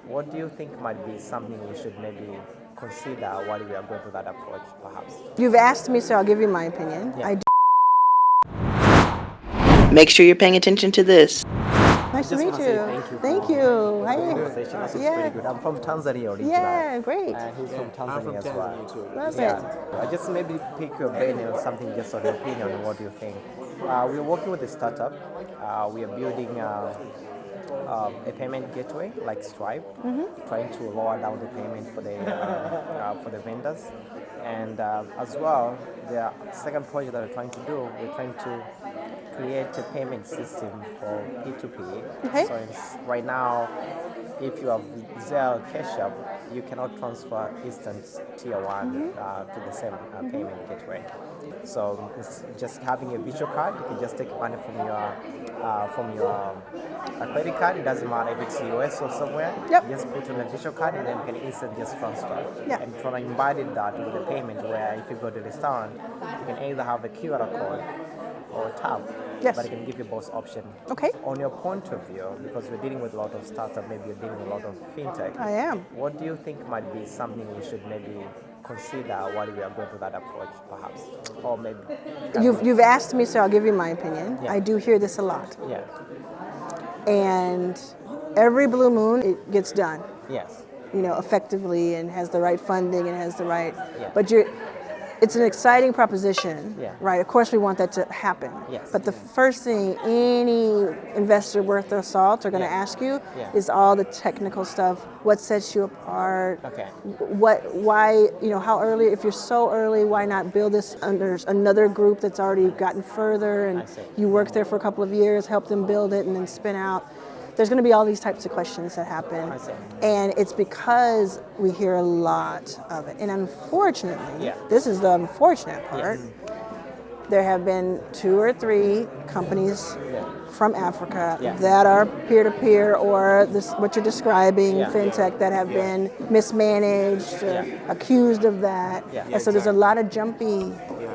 What do you think might be something we should maybe consider while we are going through that approach, perhaps? You've asked me, so I'll give you my opinion. Yeah. Make sure you're paying attention to this. Nice to Just meet wanna you. say Thank you. you. For How the are you? conversation. This is Yeah. pretty good. I'm from Tanzania originally. Yeah, great. And he's from Tanzania I'm from as well. Tanzania too. Love Yeah. I just maybe pick your brain on something, just on your opinion on what do you think. We're working with a startup. We are building a payment gateway like Stripe, trying to lower down the payment for the vendors. And as well, the second project that we're trying to do, we're trying to create a payment system for P2P. Okay. So right now, if you have Zelle Cash App, you cannot transfer instant tier 1 to the same payment gateway. So it's just having a visual card. You can just take money from your credit card. It doesn't matter if it's US or somewhere. Yep. You just put on a visual card and then you can instantly just transfer. Yeah. And try to embed that with the payment, where if you go to the restaurant, you can either have a QR code or a tab. Yes. But it can give you both options. Okay. On your point of view, because we're dealing with a lot of startups, maybe you're dealing with a lot of fintech. I am. What do you think might be something we should maybe consider while we are going through that approach, perhaps? Or maybe... You've asked me, so I'll give you my opinion. Yeah. I do hear this a lot. Yeah. And every blue moon, it gets done, Yes. effectively, and has the right funding and has the right... Yeah. But it's an exciting proposition, Yeah. right? Of course, we want that to happen. Yes. But the first thing any investor worth their salt are going to Yeah. ask you Yeah. is all the technical stuff. What sets you apart? Okay. Why, how early, if you're so early, why not build this under another group that's already gotten further, I and see. you work there for a couple of years, help them build it, and then spin out? There's going to be all these types of questions that happen. I see. And it's because we hear a lot of it. And unfortunately, Yeah. this is the unfortunate part, there have been 2 or 3 companies from Africa Yeah. that are peer-to-peer, or this, what you're describing, Yeah. fintech, that have been mismanaged, accused of that. Yeah. And so there's a lot of jumpy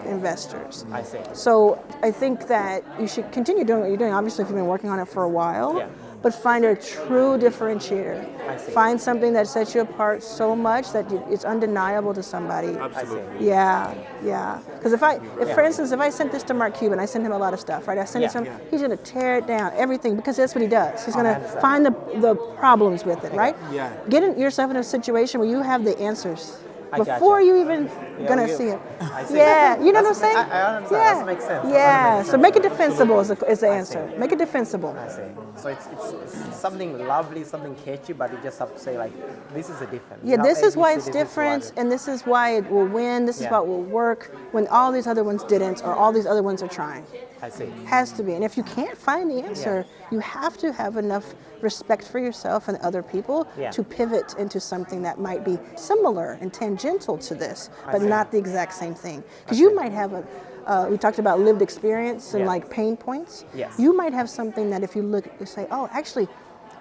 investors. I see. So I think that you should continue doing what you're doing, obviously, if you've been working on it for a while. Yeah. But find a true differentiator. I see. Find something that sets you apart so much that it's undeniable to somebody. Absolutely. Yeah. Because for instance, if I sent this to Mark Cuban, I sent him a lot of stuff, right? I sent it to him, he's going to tear it down, everything, because that's what he does. He's going to find the problems with it, right? Yeah. Get yourself in a situation where you have the answers gotcha. before you even gonna see it. I see. Yeah, you know what I'm saying? I understand. Yeah, That makes sense. yeah. That makes So sense. make it defensible is the answer. see. Make it defensible. I see. So it's something lovely, something catchy, but you just have to say, like, this is a different. Yeah, this is why it's this is different, what and this is why it will win. This is Yeah. what will work when all these other ones didn't, or all these other ones are trying. I see. Has to be. And if you can't find the answer, you have to have enough respect for yourself and other people Yeah. to pivot into something that might be similar and tangential to this, but see. not the exact same thing. Because you might have we talked about lived experience and Yeah. like pain points. Yes. You might have something that if you look, you say, oh, actually,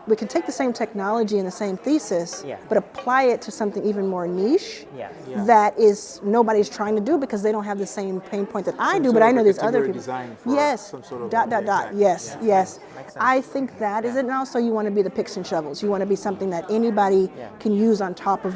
we can take the same technology and the same thesis, Yeah. but apply it to something even more niche Yeah. that is nobody's trying to do because they don't have the same pain point that I Some do, sort but I of know a there's other category people. design for Yes. some sort of Dot. exactly. Yes. Yeah. Yes. Makes sense. I think that is it. And also, you want to be the picks and shovels. You want to be something that anybody can use on top of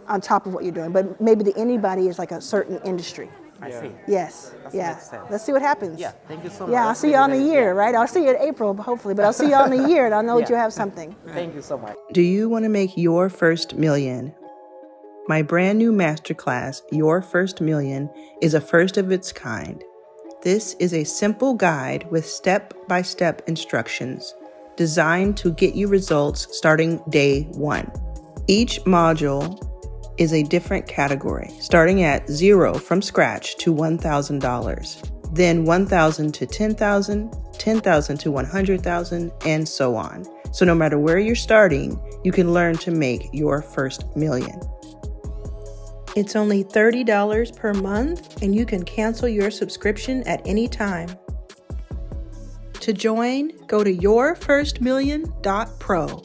on top of what you're doing. But maybe the anybody is like a certain industry. I see. Yes. That Yeah. makes sense. Let's see what happens. Yeah. Thank you so much. Yeah, I'll That's see you all in a really year, nice. right? I'll see you in April, hopefully, but I'll see you all in a year, and I'll know that you have something. Thank you so much. Do you want to make your first million? My brand new masterclass, Your First Million, is a first of its kind. This is a simple guide with step-by-step instructions designed to get you results starting day 1. Each module is a different category, starting at 0 from scratch to $1,000, then $1,000 to $10,000, $10,000 to $100,000, and so on. So no matter where you're starting, you can learn to make your first million. It's only $30 per month, and you can cancel your subscription at any time. To join, go to yourfirstmillion.pro.